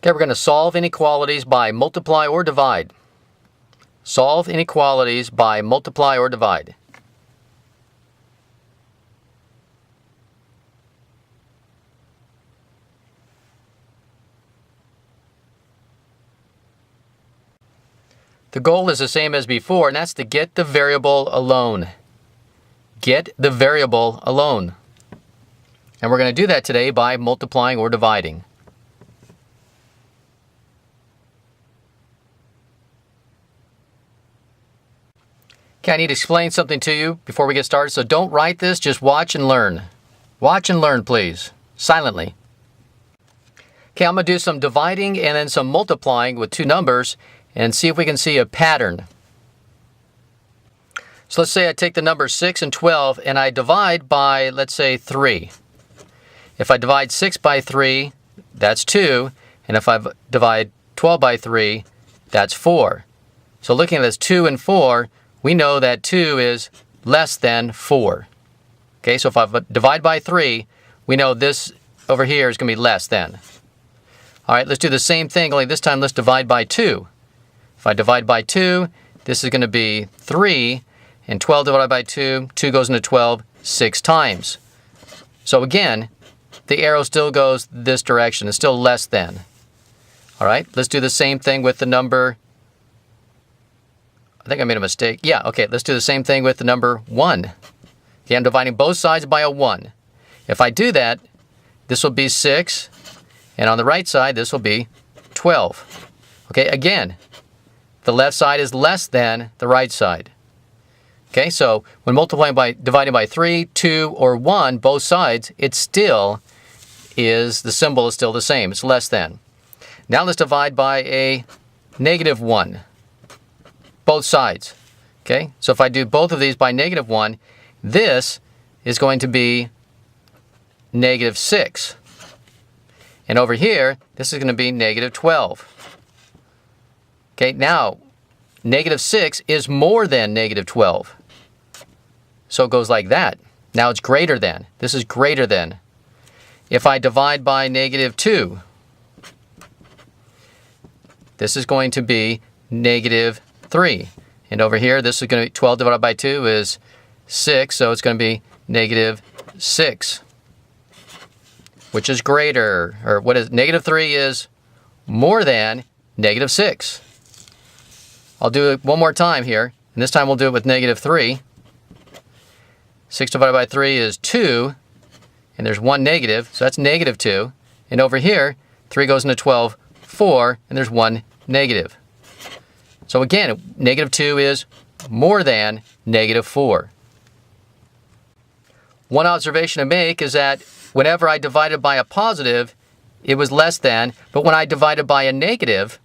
Okay, we're going to solve inequalities by multiply or divide. Solve inequalities by multiply or divide. The goal is the same as before, and that's to get the variable alone. Get the variable alone. And we're going to do that today by multiplying or dividing. Okay, I need to explain something to you before we get started, so don't write this, just watch and learn. Watch and learn, please, silently. Okay, I'm going to do some dividing and then some multiplying with two numbers and see if we can see a pattern. So let's say I take the numbers 6 and 12 and I divide by, let's say, 3. If I divide 6 by 3, that's 2, and if I divide 12 by 3, that's 4. So looking at this 2 and 4, we know that 2 is less than 4. Okay, so if I divide by 3, we know this over here is going to be less than. All right, let's do the same thing, only this time let's divide by 2. If I divide by 2, this is going to be 3, and 12 divided by 2, 2 goes into 12 6 times. So again, the arrow still goes this direction. It's still less than. All right, let's do the same thing with the number. I think I made a mistake. Yeah, okay, let's do the same thing with the number 1. Okay, I'm dividing both sides by a 1. If I do that, this will be 6, and on the right side, this will be 12. Okay, again, the left side is less than the right side. Okay, so when multiplying by dividing by 3, 2, or 1, both sides, it still is, the symbol is still the same. It's less than. Now let's divide by a -1. Both sides. Okay, so if I do both of these by -1, this is going to be -6. And over here, this is going to be -12. Okay, now -6 is more than -12. So it goes like that. Now it's greater than. This is greater than. If I divide by -2, this is going to be -3. And over here, this is going to be 12 divided by 2 is 6, so it's going to be -6, which is greater, or what is -3 is more than -6. I'll do it one more time here, and this time we'll do it with -3. 6 divided by 3 is 2, and there's one negative, so that's -2. And over here, 3 goes into 12, 4, and there's one negative. So again, -2 is more than -4. One observation to make is that whenever I divided by a positive, it was less than, but when I divided by a negative,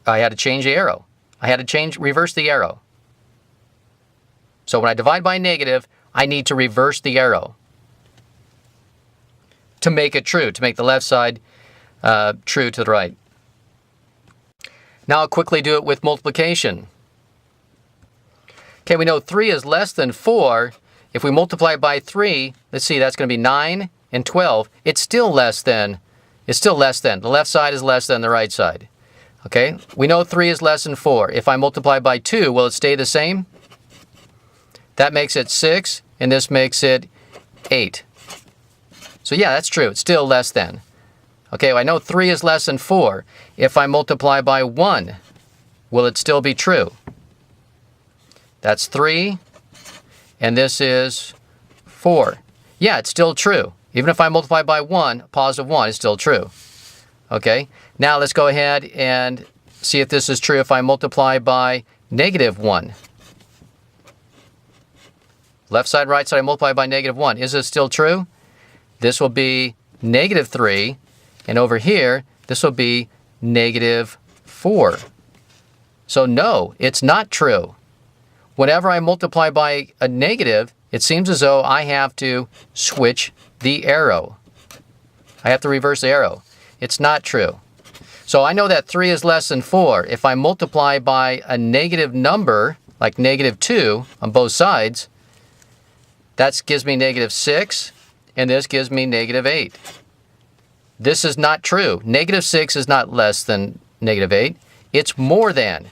I had to change the arrow. I had to reverse the arrow. So when I divide by a negative, I need to reverse the arrow to make it true, to make the left side true to the right. Now I'll quickly do it with multiplication. Okay, we know 3 is less than 4. If we multiply by 3, let's see, that's going to be 9 and 12. It's still less than. The left side is less than the right side. Okay, we know 3 is less than 4. If I multiply by 2, will it stay the same? That makes it 6, and this makes it 8. So yeah, that's true. It's still less than. Okay, well, I know 3 is less than 4. If I multiply by 1, will it still be true? That's 3, and this is 4. Yeah, it's still true. Even if I multiply by 1, +1 is still true. Okay, now let's go ahead and see if this is true if I multiply by -1. Left side, right side, I multiply by -1. Is this still true? This will be -3, and over here, this will be -4. So no, it's not true. Whenever I multiply by a negative, it seems as though I have to switch the arrow. I have to reverse the arrow. It's not true. So I know that 3 is less than 4. If I multiply by a negative number, like -2 on both sides, that gives me -6, and this gives me -8. This is not true. Negative 6 is not less than negative 8. It's more than.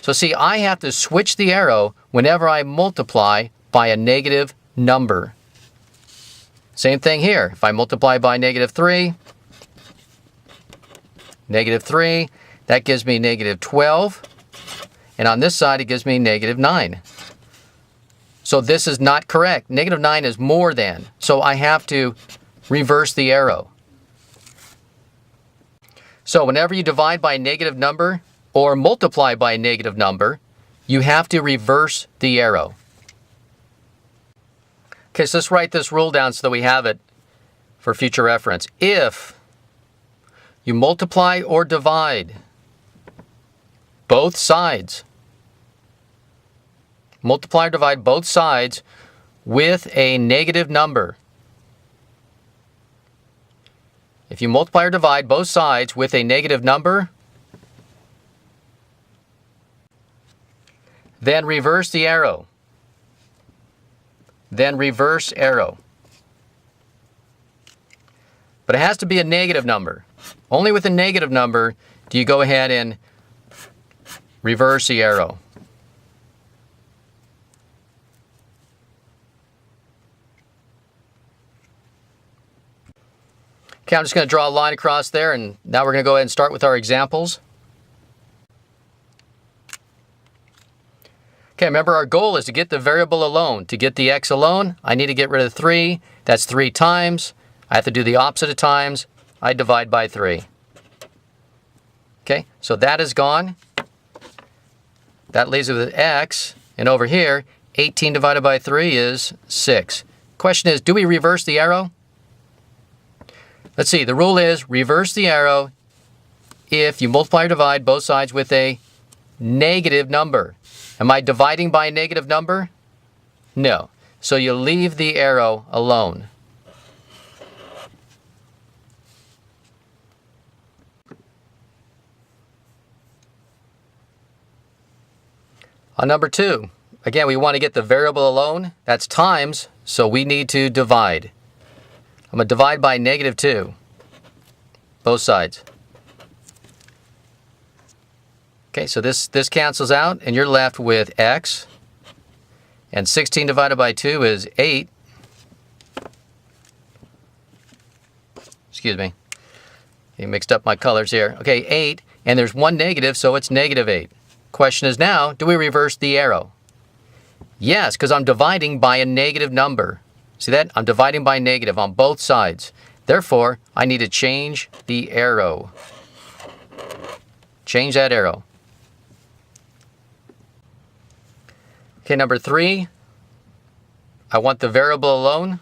So see, I have to switch the arrow whenever I multiply by a negative number. Same thing here. If I multiply by negative 3, that gives me negative 12. And on this side, it gives me negative 9. So this is not correct. Negative 9 is more than. So I have to reverse the arrow. So whenever you divide by a negative number or multiply by a negative number, you have to reverse the arrow. Okay, so let's write this rule down so that we have it for future reference. If you multiply or divide both sides, multiply or divide both sides with a negative number. If you multiply or divide both sides with a negative number, then reverse the arrow. Then reverse arrow. But it has to be a negative number. Only with a negative number do you go ahead and reverse the arrow. Okay, I'm just going to draw a line across there, and now we're going to go ahead and start with our examples. Okay, remember our goal is to get the variable alone. To get the x alone, I need to get rid of 3. That's 3 times. I have to do the opposite of times. I divide by 3. Okay, so that is gone. That leaves it with x. And over here, 18 divided by 3 is 6. Question is, do we reverse the arrow? Let's see, the rule is reverse the arrow if you multiply or divide both sides with a negative number. Am I dividing by a negative number? No. So you leave the arrow alone. On number 2, again, we want to get the variable alone. That's times, so we need to divide. I'm going to divide by negative 2, both sides. Okay, so this cancels out, and you're left with x. And 16 divided by 2 is 8. Excuse me. You mixed up my colors here. Okay, 8, and there's one negative, so it's negative 8. Question is now, do we reverse the arrow? Yes, because I'm dividing by a negative number. See that? I'm dividing by negative on both sides. Therefore, I need to change the arrow. Change that arrow. Okay, number 3, I want the variable alone.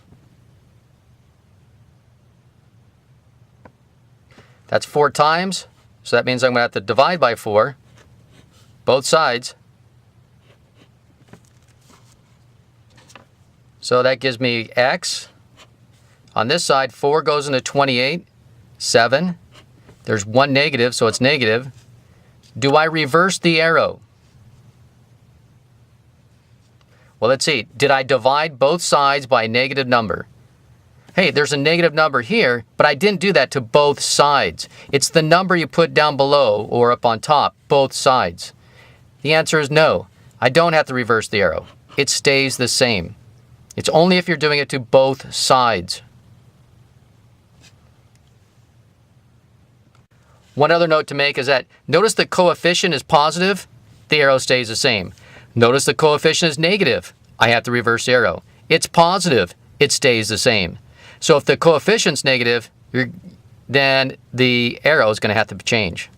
That's 4 times, so that means I'm going to have to divide by 4, both sides. So that gives me x. On this side, 4 goes into 28, 7. There's one negative, so it's negative. Do I reverse the arrow? Well, let's see. Did I divide both sides by a negative number? Hey, there's a negative number here, but I didn't do that to both sides. It's the number you put down below or up on top, both sides. The answer is no. I don't have to reverse the arrow. It stays the same. It's only if you're doing it to both sides. One other note to make is that notice the coefficient is positive, the arrow stays the same. Notice the coefficient is negative, I have to reverse the arrow. It's positive, it stays the same. So if the coefficient's negative, then the arrow is going to have to change.